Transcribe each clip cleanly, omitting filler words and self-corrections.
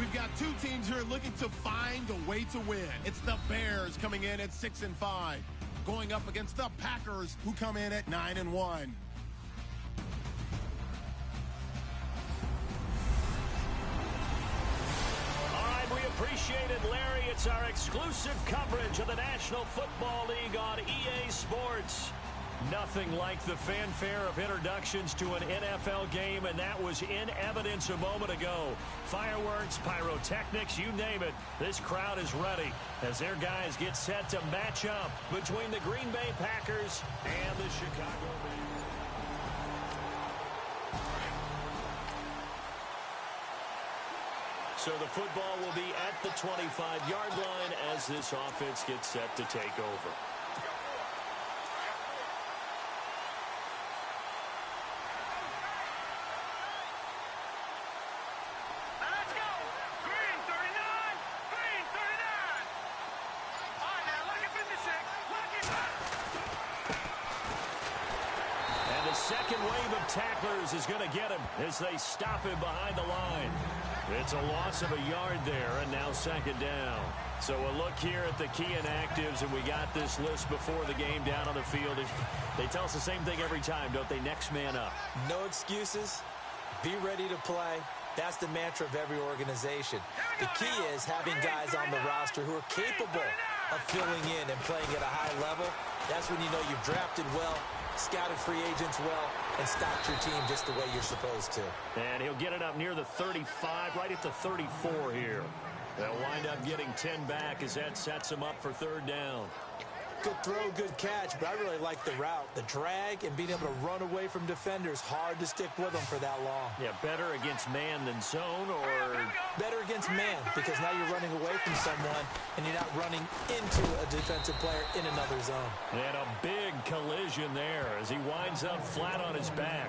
We've got two teams here looking to find a way to win. It's the Bears coming in at 6-5, going up against the Packers, who come in at 9-1. All right, we appreciate it, Larry. It's our exclusive coverage of the National Football League on EA Sports. Nothing like the fanfare of introductions to an NFL game, and that was in evidence a moment ago. Fireworks, pyrotechnics, you name it. This crowd is ready as their guys get set to match up between the Green Bay Packers and the Chicago Bears. So the football will be at the 25-yard line as this offense gets set to take over. Second wave of tacklers is going to get him as they stop him behind the line. It's a loss of a yard there, and now second down. So a look here at the key inactives, and we got this list before the game down on the field. They tell us the same thing every time, don't they? Next man up. No excuses. Be ready to play. That's the mantra of every organization. The key is having guys on the roster who are capable of filling in and playing at a high level. That's when you know you've drafted well, scouted free agents well, and stocked your team just the way you're supposed to. And he'll get it up near the 35, right at the 34 here. They'll wind up getting 10 back as that sets him up for third down. Good throw, good catch, but I really like the route. The drag and being able to run away from defenders, hard to stick with them for that long. Yeah, better against man than zone, or better against man, because now you're running away from someone and you're not running into a defensive player in another zone. And a big collision there as he winds up flat on his back.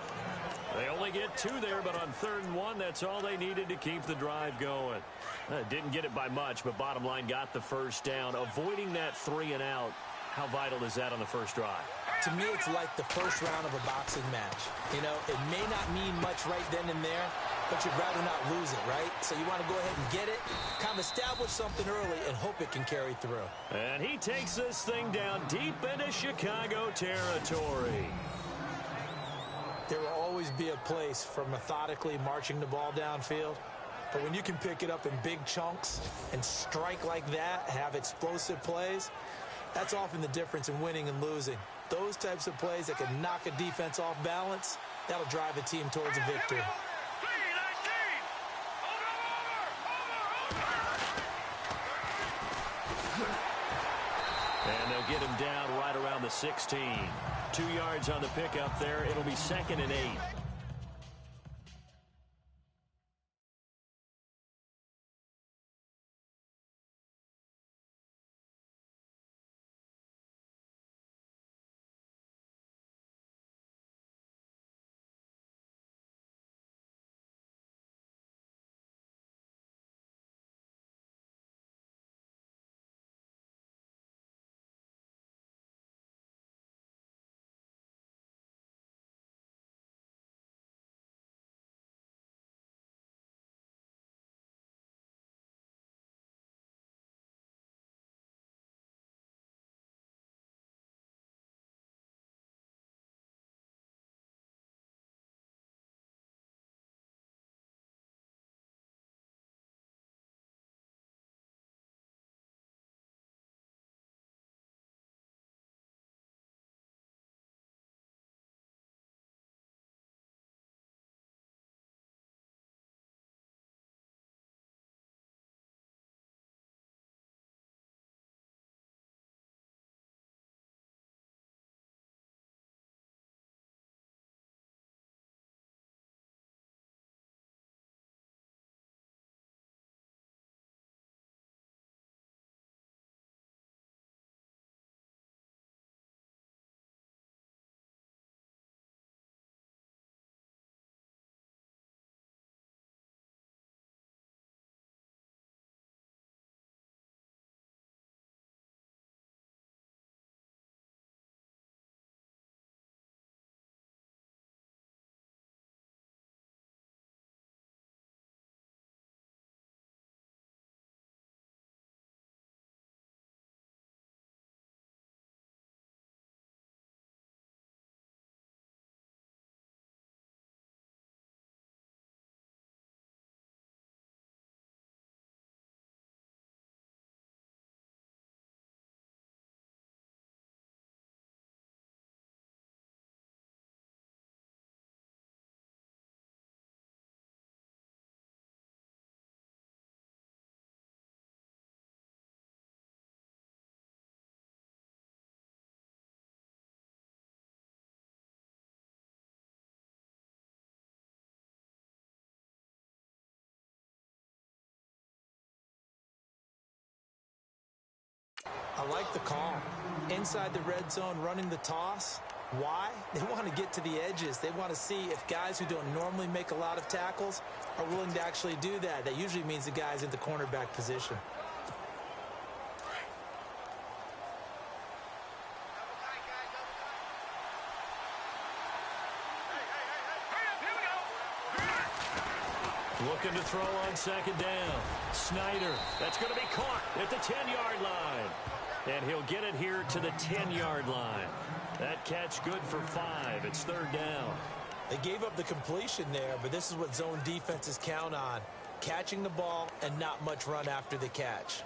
They only get 2 there, but on 3rd and 1, that's all they needed to keep the drive going. Didn't get it by much, but bottom line got the first down. Avoiding that 3 and out, how vital is that on the first drive? To me, it's like the first round of a boxing match. You know, it may not mean much right then and there, but you'd rather not lose it, right? So you want to go ahead and get it, kind of establish something early, and hope it can carry through. And he takes this thing down deep into Chicago territory. There will always be a place for methodically marching the ball downfield. But when you can pick it up in big chunks and strike like that, have explosive plays, that's often the difference in winning and losing. Those types of plays that can knock a defense off balance, that'll drive a team towards a victory. And they'll get him down right around the 16. 2 yards on the pickup there. It'll be 2nd and 8. I like the call. Inside the red zone, running the toss. Why? They want to get to the edges. They want to see if guys who don't normally make a lot of tackles are willing to actually do that. That usually means the guy's in the cornerback position. Looking to throw on second down. Snyder, that's going to be caught at the 10-yard line. And he'll get it here to the 10-yard line. That catch good for 5. It's third down. They gave up the completion there, but this is what zone defenses count on. Catching the ball and not much run after the catch.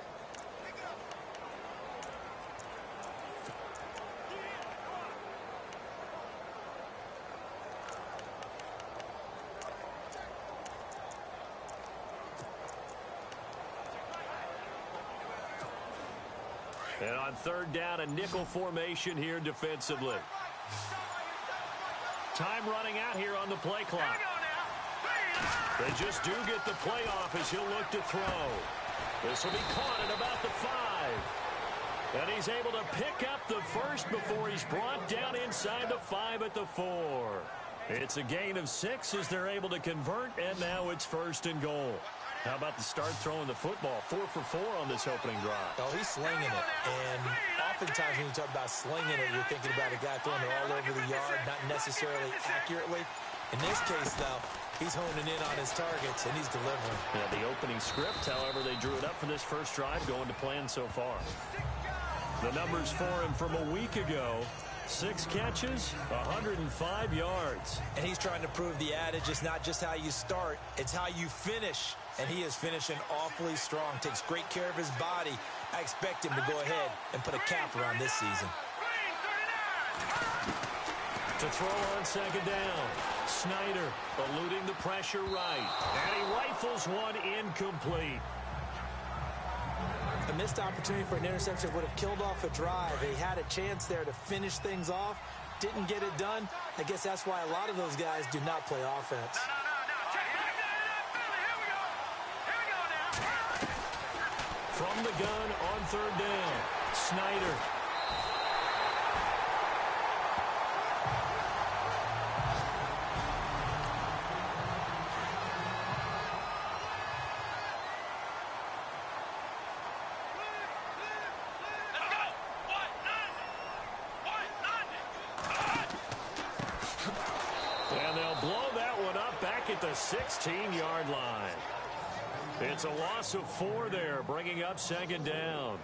And on third down, a nickel formation here defensively. Time running out here on the play clock. They just do get the play off as he'll look to throw. This will be caught at about the 5. And he's able to pick up the first before he's brought down inside the 5 at the 4. It's a gain of 6 as they're able to convert, and now it's first and goal. How about the start throwing the football? 4 for 4 on this opening drive. Oh, he's slinging it. And oftentimes when you talk about slinging it, you're thinking about a guy throwing it all over the yard, not necessarily accurately. In this case, though, he's honing in on his targets, and he's delivering. Yeah, the opening script, however, they drew it up for this first drive, going to plan so far. The numbers for him from a week ago: 6 catches, 105 yards. And he's trying to prove the adage, it's not just how you start, it's how you finish. And he is finishing awfully strong, takes great care of his body. I expect him to go ahead and put a cap around this season. To throw on second down, Snyder eluding the pressure right. And he rifles one incomplete. A missed opportunity for an interception would have killed off a drive. He had a chance there to finish things off, didn't get it done. I guess that's why a lot of those guys do not play offense. From the gun on third down, Snyder. And they'll blow that one up back at the 16-yard line. It's a loss of 4 there, bringing up second down.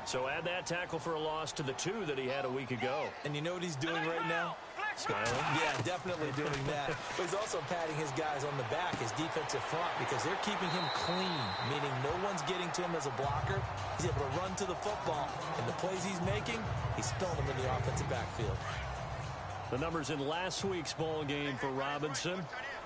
So add that tackle for a loss to the 2 that he had a week ago. And you know what he's doing right now? Smiling? Yeah, definitely doing that. But he's also patting his guys on the back, his defensive front, because they're keeping him clean, meaning no one's getting to him as a blocker. He's able to run to the football. And the plays he's making, he's spilling them in the offensive backfield. The numbers in last week's ball game for Robinson: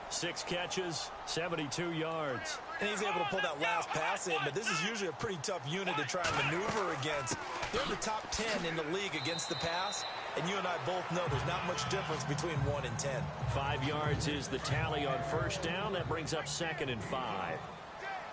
6 catches, 72 yards. And he's able to pull that last pass in, but this is usually a pretty tough unit to try and maneuver against. They're the top 10 in the league against the pass, and you and I both know there's not much difference between 1 and 10. 5 yards is the tally on first down. That brings up second and 5.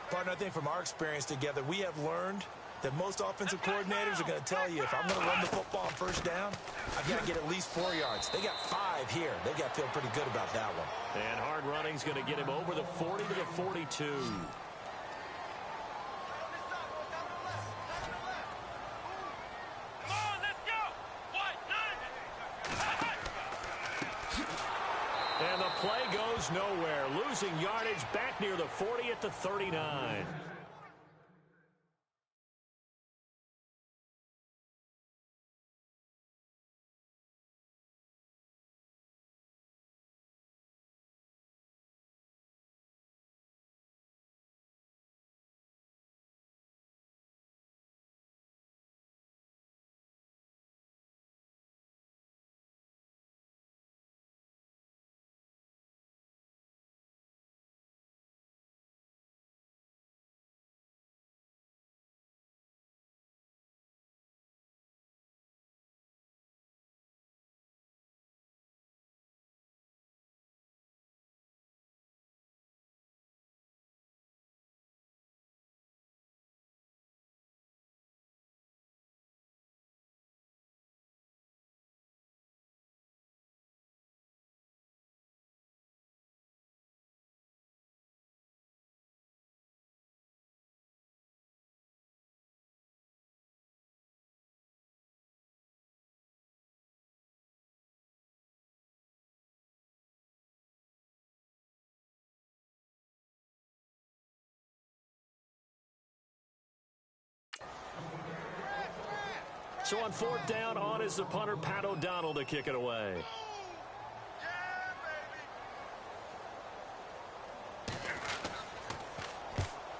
Partner, I think from our experience together, we have learned that most offensive coordinators are going to tell you, if I'm going to run the football on first down, I've got to get at least 4 yards. They got 5 here. They got to feel pretty good about that one. And hard running's going to get him over the 40 to the 42. And the play goes nowhere, losing yardage back near the 40 at the 39. So on 4th down, on is the punter, Pat O'Donnell, to kick it away.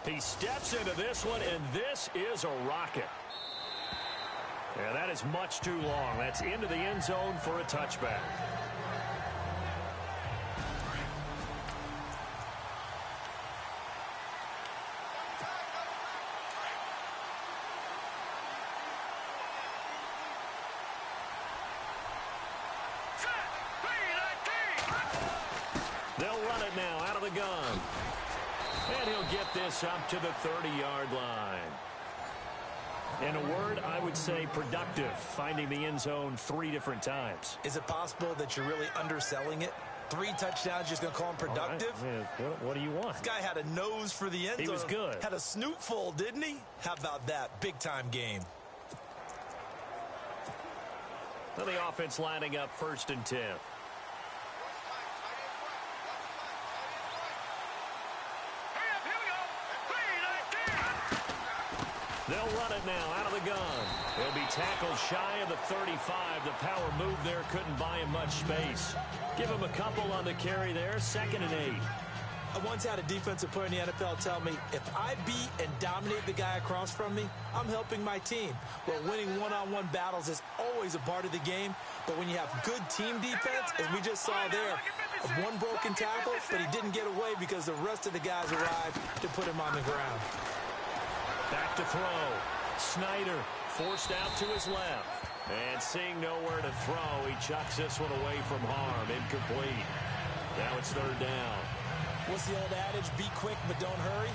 He steps into this one, and this is a rocket. Yeah, that is much too long. That's into the end zone for a touchback. They'll run it now out of the gun. And he'll get this up to the 30-yard line. In a word, I would say productive, finding the end zone 3 different times. Is it possible that you're really underselling it? 3 touchdowns, just going to call him productive? Right. What do you want? This guy had a nose for the end zone. He was good. Had a snoot full, didn't he? How about that? Big-time game. Well, the offense lining up 1st and 10. They'll run it now out of the gun. He'll be tackled shy of the 35. The power move there couldn't buy him much space. Give him a couple on the carry there. 2nd and 8. I once had a defensive player in the NFL tell me, if I beat and dominate the guy across from me, I'm helping my team. Well, winning one-on-one battles is always a part of the game, but when you have good team defense, as we just saw there, one broken tackle, but he didn't get away because the rest of the guys arrived to put him on the ground. Back to throw. Snyder forced out to his left. And seeing nowhere to throw, he chucks this one away from harm. Incomplete. Now it's 3rd down. What's the old adage? Be quick, but don't hurry.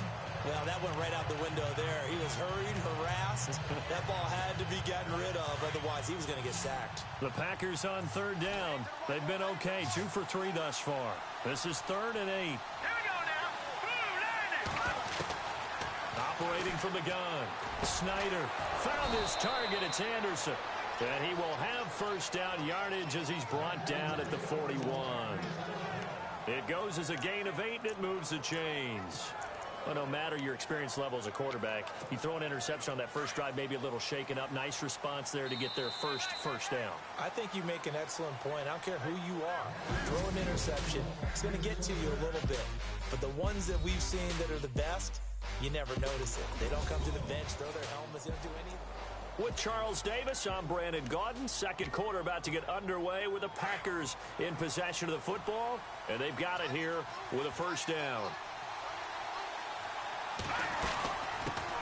Well, that went right out the window there. He was hurried, harassed. That ball had to be gotten rid of. Otherwise, he was going to get sacked. The Packers on 3rd down. They've been okay. 2 for 3 thus far. This is 3rd and 8. Operating from the gun. Snyder found his target. It's Anderson. And he will have 1st down yardage as he's brought down at the 41. It goes as a gain of 8, and it moves the chains. Well, no matter your experience level as a quarterback, you throw an interception on that first drive, maybe a little shaken up. Nice response there to get their first down. I think you make an excellent point. I don't care who you are. Throw an interception. It's going to get to you a little bit. But the ones that we've seen that are the best, you never notice it. They don't come to the bench, throw their helmets, they don't do anything. With Charles Davis, I'm Brandon Gaudin. 2nd quarter about to get underway with the Packers in possession of the football. And they've got it here with a 1st down.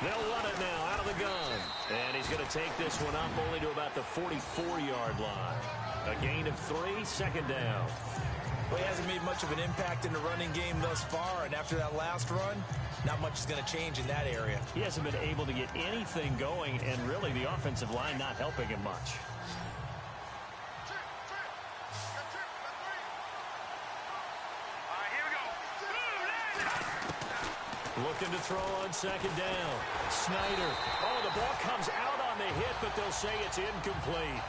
They'll run it now out of the gun. And he's going to take this one up only to about the 44-yard line. A gain of 3, 2nd down. Well, he hasn't made much of an impact in the running game thus far, and after that last run, not much is going to change in that area. He hasn't been able to get anything going, and really the offensive line not helping him much. Looking to throw on 2nd down. Snyder. Oh, the ball comes out on the hit, but they'll say it's incomplete.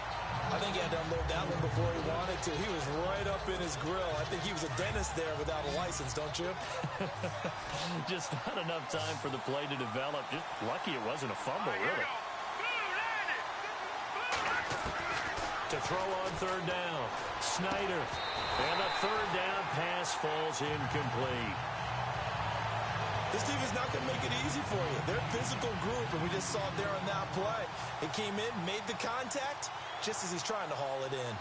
I think he had to unload that one before he wanted to. He was right up in his grill. I think he was a dentist there without a license, don't you? Just not enough time for the play to develop. Just lucky it wasn't a fumble, really. To throw on 3rd down. Snyder. And the 3rd down pass falls incomplete. This team is not going to make it easy for you. They're a physical group, and we just saw it there on that play. It came in, made the contact, just as he's trying to haul it in.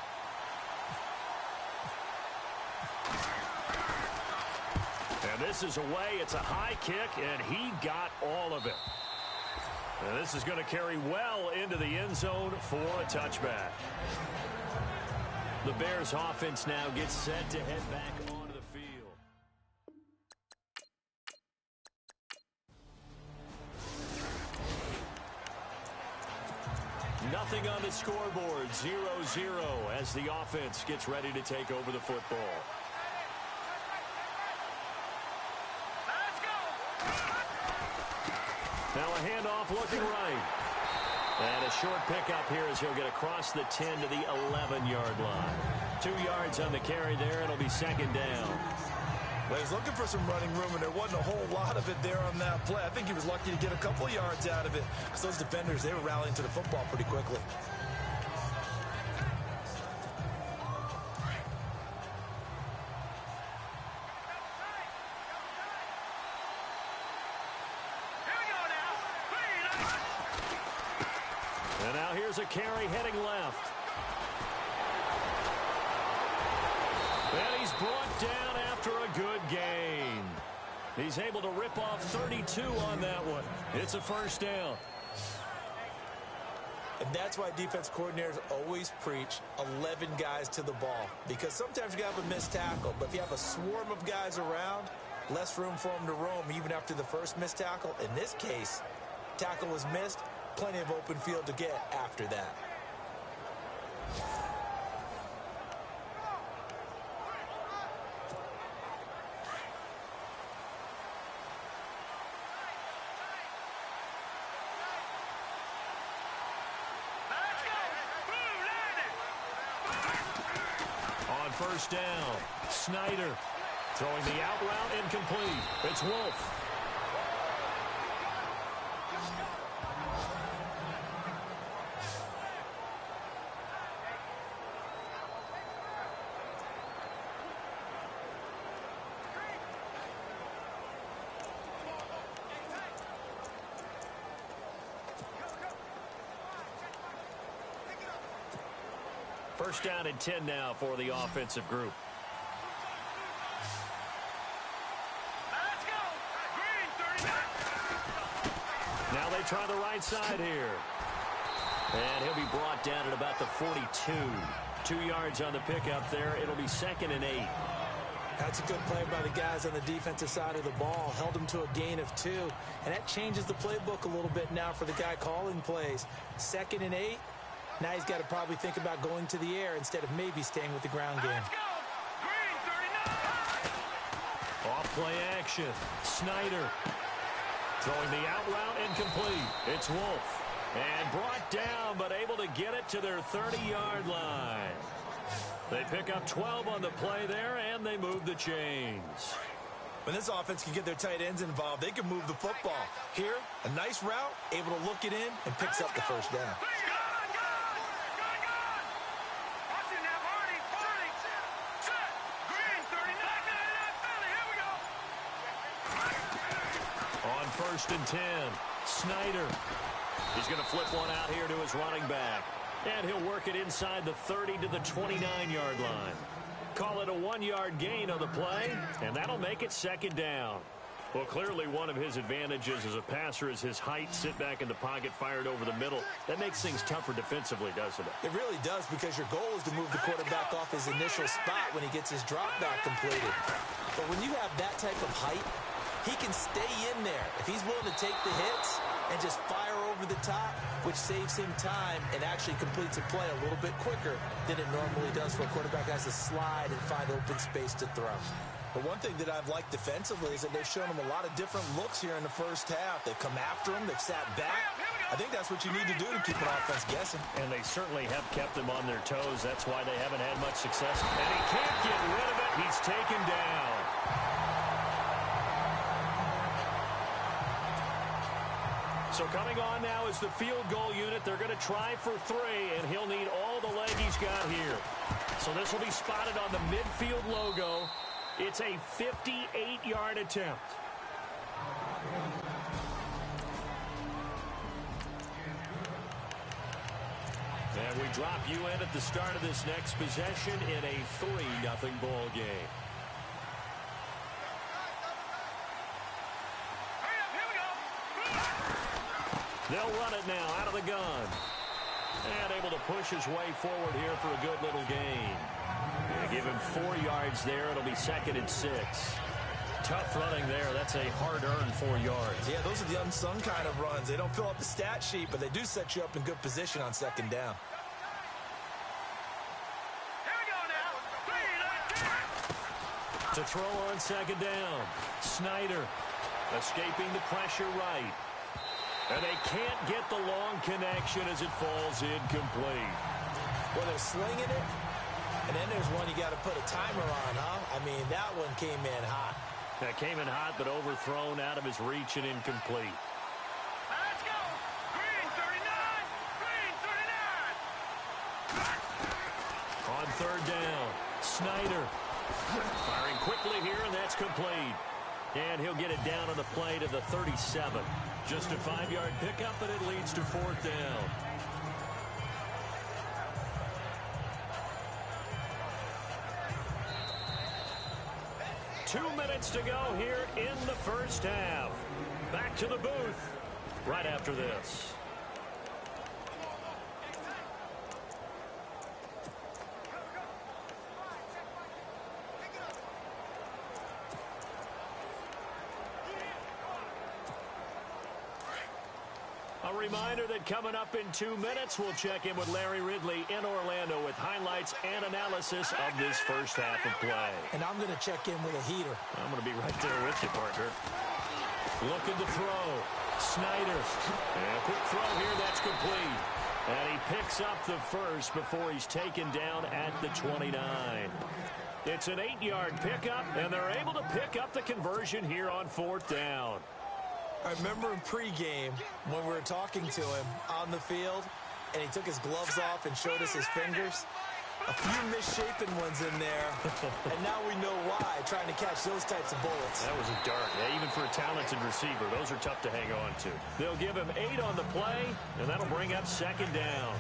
And this is away. It's a high kick, and he got all of it. And this is going to carry well into the end zone for a touchback. The Bears offense now gets set to head back onto the field. Nothing on the scoreboard, 0-0 as the offense gets ready to take over the football. Let's go! Now a handoff looking right. And a short pickup here as he'll get across the 10 to the 11-yard line. 2 yards on the carry there. It'll be 2nd down. Well, he's looking for some running room, and there wasn't a whole lot of it there on that play. I think he was lucky to get a couple of yards out of it, because those defenders, they were rallying to the football pretty quickly. And now here's a carry heading left. And he's brought down after a good gain. He's able to rip off 32 on that one. It's a first down. And that's why defense coordinators always preach 11 guys to the ball. Because sometimes you have a missed tackle, but if you have a swarm of guys around, less room for them to roam even after the first missed tackle. In this case, tackle was missed, plenty of open field to get after that. On first down, Snyder throwing the out route incomplete. It's Wolf. First down and 10 now for the offensive group. Let's go. Green 39. Now they try the right side here. And he'll be brought down at about the 42. 2 yards on the pickup there. It'll be 2nd and 8. That's a good play by the guys on the defensive side of the ball. Held him to a gain of 2. And that changes the playbook a little bit now for the guy calling plays. 2nd and 8. Now he's got to probably think about going to the air instead of maybe staying with the ground game. Let's go. Green 39. Off play action. Snyder throwing the out route incomplete. It's Wolf. And brought down, but able to get it to their 30-yard line. They pick up 12 on the play there, and they move the chains. When this offense can get their tight ends involved, they can move the football. Here, a nice route, able to look it in, and picks up the first down. On 1st and 10, Snyder. He's going to flip one out here to his running back. And he'll work it inside the 30 to the 29-yard line. Call it a 1-yard gain on the play, and that'll make it 2nd down. Well, clearly one of his advantages as a passer is his height. Sit back in the pocket, fired over the middle. That makes things tougher defensively, doesn't it? It really does, because your goal is to move the quarterback off his initial spot when he gets his drop back completed. But when you have that type of height, he can stay in there if he's willing to take the hits and just fire over the top, which saves him time and actually completes a play a little bit quicker than it normally does for a quarterback who has to slide and find open space to throw. But one thing that I've liked defensively is that they've shown him a lot of different looks here in the first half. They've come after him. They've sat back. I think that's what you need to do to keep an offense guessing. And they certainly have kept them on their toes. That's why they haven't had much success. And he can't get rid of it. He's taken down. So coming on now is the field goal unit. They're going to try for 3, and he'll need all the leg he's got here. So this will be spotted on the midfield logo. It's a 58-yard attempt. And we drop you in at the start of this next possession in a 3-0 ball game. They'll run it now out of the gun. And able to push his way forward here for a good little gain. They give him 4 yards there. It'll be 2nd and 6. Tough running there. That's a hard-earned 4 yards. Yeah, those are the unsung kind of runs. They don't fill up the stat sheet, but they do set you up in good position on 2nd down. Here we go now. To throw on 2nd down. Snyder escaping the pressure right. And they can't get the long connection as it falls incomplete. Well, they're slinging it, and then there's one you got to put a timer on, huh? I mean, that one came in hot. That came in hot, but overthrown out of his reach and incomplete. Let's go. Green 39. Green 39. On third down, Snyder firing quickly here, and that's complete. And he'll get it down on the play to the 37. Just a 5-yard pickup, and it leads to fourth down. Two minutes to go here in the first half. Back to the booth right after this. A reminder that coming up in 2 minutes, we'll check in with Larry Ridley in Orlando with highlights and analysis of this first half of play. And I'm going to check in with a heater. I'm going to be right there with you, partner. Looking to throw. Snyder. And a quick throw here, that's complete. And he picks up the first before he's taken down at the 29. It's an 8-yard pickup, and they're able to pick up the conversion here on fourth down. I remember in pregame when we were talking to him on the field, and he took his gloves off and showed us his fingers. A few misshapen ones in there, and now we know why, trying to catch those types of bullets. That was a dart. Yeah, even for a talented receiver, those are tough to hang on to. They'll give him 8 on the play, and that'll bring up second down.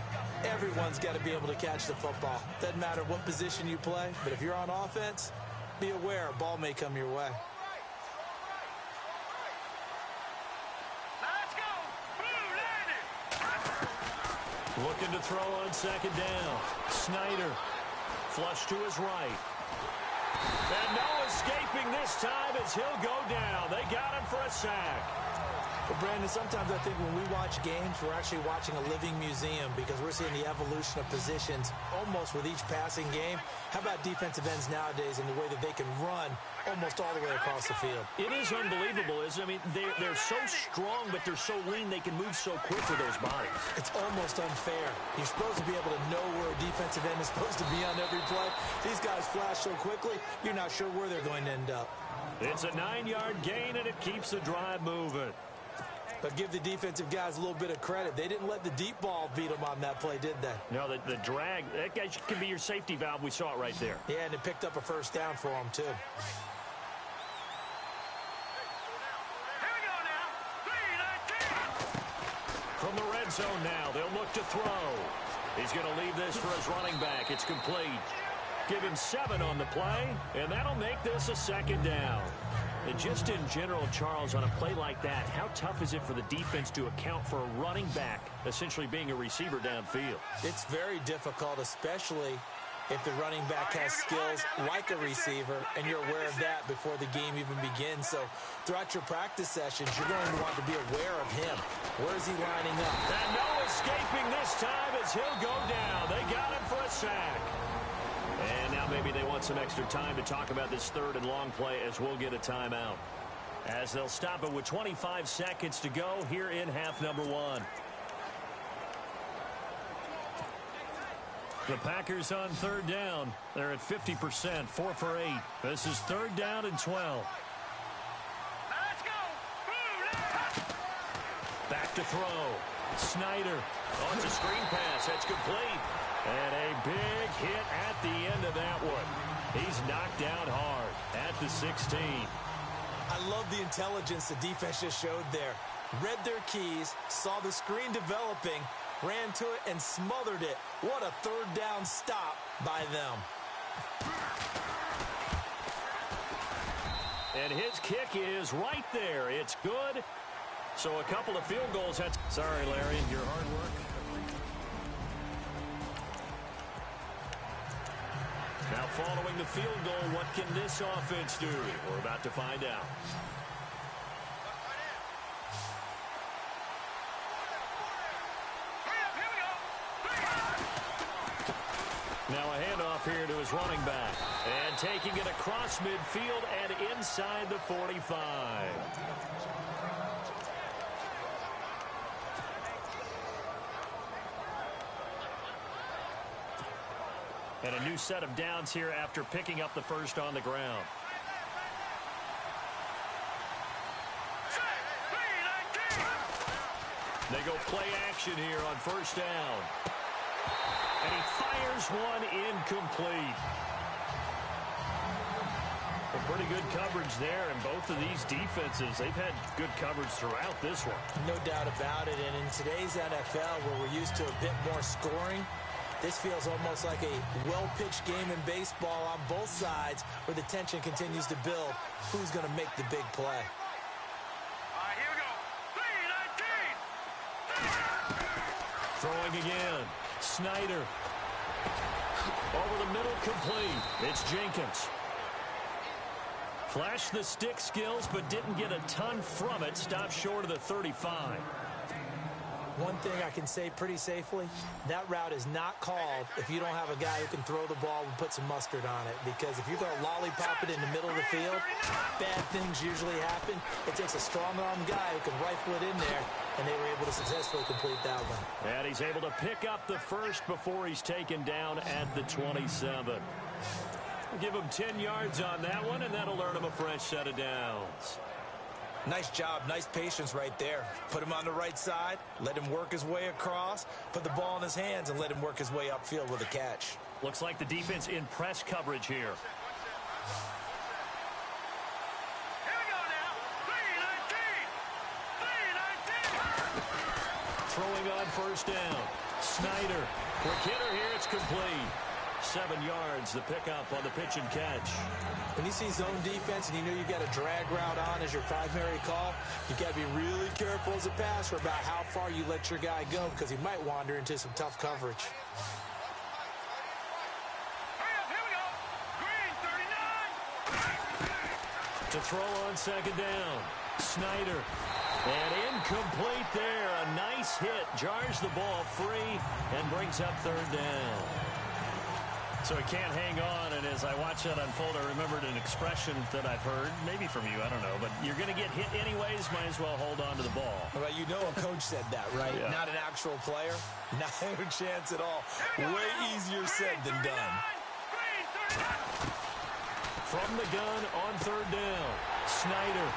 Everyone's got to be able to catch the football. Doesn't matter what position you play, but if you're on offense, be aware a ball may come your way. Looking to throw on second down. Snyder. Flush to his right. And no escaping this time as he'll go down. They got him for a sack. But, Brandon, sometimes I think when we watch games, we're actually watching a living museum because we're seeing the evolution of positions almost with each passing game. How about defensive ends nowadays and the way that they can run almost all the way across the field? It is unbelievable, isn't it? I mean, they're so strong, but they're so lean, they can move so quick with those bodies. It's almost unfair. You're supposed to be able to know where a defensive end is supposed to be on every play. These guys flash so quickly, you're not sure where they're going to end up. It's a 9-yard gain, and it keeps the drive moving. But give the defensive guys a little bit of credit. They didn't let the deep ball beat them on that play, did they? No, the drag, that guy can be your safety valve. We saw it right there. Yeah, and it picked up a first down for them, too. From the red zone now, they'll look to throw. He's going to leave this for his running back. It's complete. Give him 7 on the play, and that'll make this a second down. And just in general, Charles, on a play like that, how tough is it for the defense to account for a running back essentially being a receiver downfield? It's very difficult, especially if the running back has skills like a receiver, and you're aware of that before the game even begins. So throughout your practice sessions, you're going to want to be aware of him. Where is he lining up? And no escaping this time as he'll go down. They got him for a sack. And now maybe they want some extra time to talk about this third and long play as we'll get a timeout. As they'll stop it with 25 seconds to go here in half number 1. The Packers on third down. They're at 50%, 4 for 8. This is third down and 12. Let's go. Back to throw. Snyder. Oh, it's a screen pass. That's complete. And a big hit at the end of that one. He's knocked down hard at the 16. I love the intelligence the defense just showed there. Read their keys, saw the screen developing, ran to it, and smothered it. What a third down stop by them. And his kick is right there. It's good. So a couple of field goals. Sorry, Larry, your hard work. Now following the field goal, what can this offense do? We're about to find out. Now a handoff here to his running back. And taking it across midfield and inside the 45. And a new set of downs here after picking up the first on the ground. They go play action here on first down. And he fires one incomplete. Pretty good coverage there, and both of these defenses, they've had good coverage throughout this one. No doubt about it, and in today's NFL, where we're used to a bit more scoring, this feels almost like a well-pitched game in baseball on both sides, where the tension continues to build. Who's going to make the big play? All right, here we go. 3-19. Throwing again. Snyder. Over the middle, complete. It's Jenkins. Flashed the stick skills, but didn't get a ton from it. Stopped short of the 35. One thing I can say pretty safely, that route is not called if you don't have a guy who can throw the ball and put some mustard on it. Because if you're going to lollipop it in the middle of the field, bad things usually happen. It takes a strong-arm guy who can rifle it in there, and they were able to successfully complete that one. And he's able to pick up the first before he's taken down at the 27. Give him 10 yards on that one, and that'll earn him a fresh set of downs. Nice job, nice patience right there. Put him on the right side, let him work his way across, put the ball in his hands, and let him work his way upfield with a catch. Looks like the defense in press coverage here. Here we go now. 3-19. 3-19. Throwing on first down. Snyder. Quick hitter here. It's complete. 7 yards, the pickup on the pitch and catch. When you see zone defense and you know you've got a drag route on as your primary call, you got to be really careful as a passer about how far you let your guy go, because he might wander into some tough coverage. Hurry up, here we go. Green, 39. To throw on second down. Snyder. And incomplete there. A nice hit. Jars the ball free and brings up third down. So he can't hang on, and as I watch that unfold, I remembered an expression that I've heard, maybe from you, I don't know, but you're going to get hit anyways, might as well hold on to the ball. Well, you know a coach said that, right? Yeah. Not an actual player. Not a chance at all. Way easier said than done. Green, 39. From the gun on third down, Snyder.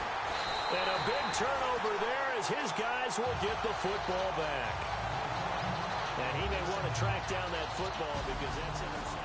And a big turnover there as his guys will get the football back. And he may want to track down that football because that's interception.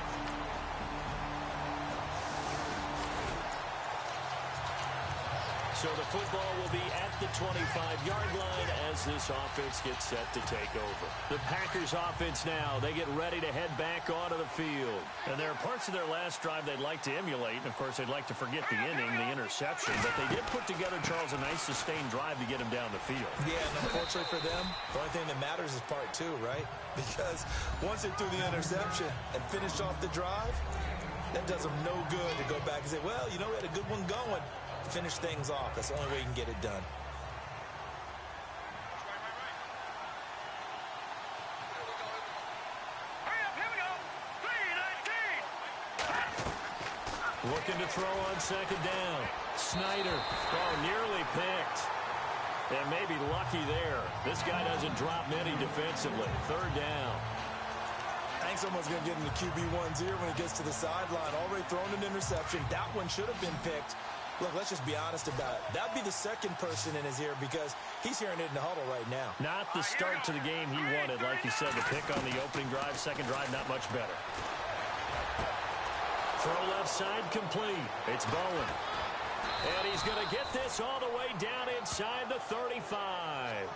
So the football will be at the 25-yard line as this offense gets set to take over. The Packers offense now, they get ready to head back onto the field. And there are parts of their last drive they'd like to emulate. And, of course, they'd like to forget the inning, the interception. But they did put together, Charles, a nice sustained drive to get him down the field. Yeah, and unfortunately for them, the only thing that matters is part two, right? Because once they threw the interception and finished off the drive, that does them no good to go back and say, well, you know, we had a good one going. Finish things off. That's the only way you can get it done. Hurry up, here we go. 3-19. Looking to throw on second down. Snyder. Oh, nearly picked. And maybe lucky there. This guy doesn't drop many defensively. Third down. I think someone's going to get in the QB1's ear when he gets to the sideline. Already thrown an interception. That one should have been picked. Look, let's just be honest about it. That'd be the second person in his ear because he's hearing it in the huddle right now. Not the start to the game he wanted. Like you said, the pick on the opening drive, second drive, not much better. Throw left side complete. It's Bowen. And he's going to get this all the way down inside the 35.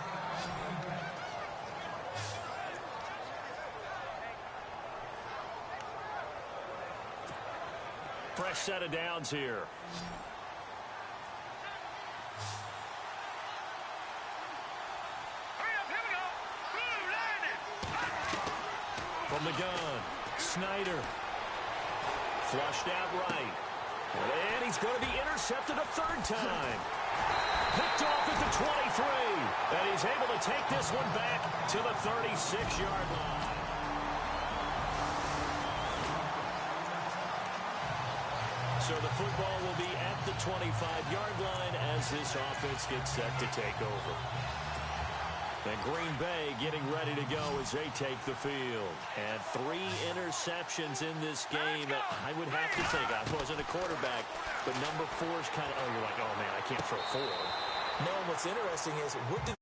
Fresh set of downs here. Hurry up, here we go. Blue, landed. From the gun, Snyder. Flushed out right. And he's going to be intercepted a third time. Picked off at the 23. And he's able to take this one back to the 36-yard line. So the football will be at the 25-yard line as this offense gets set to take over. And Green Bay getting ready to go as they take the field. And 3 interceptions in this game. I would have to think, I wasn't a quarterback, but number 4 is kind of, oh, you're like, oh, man, I can't throw 4. No, what's interesting is, what did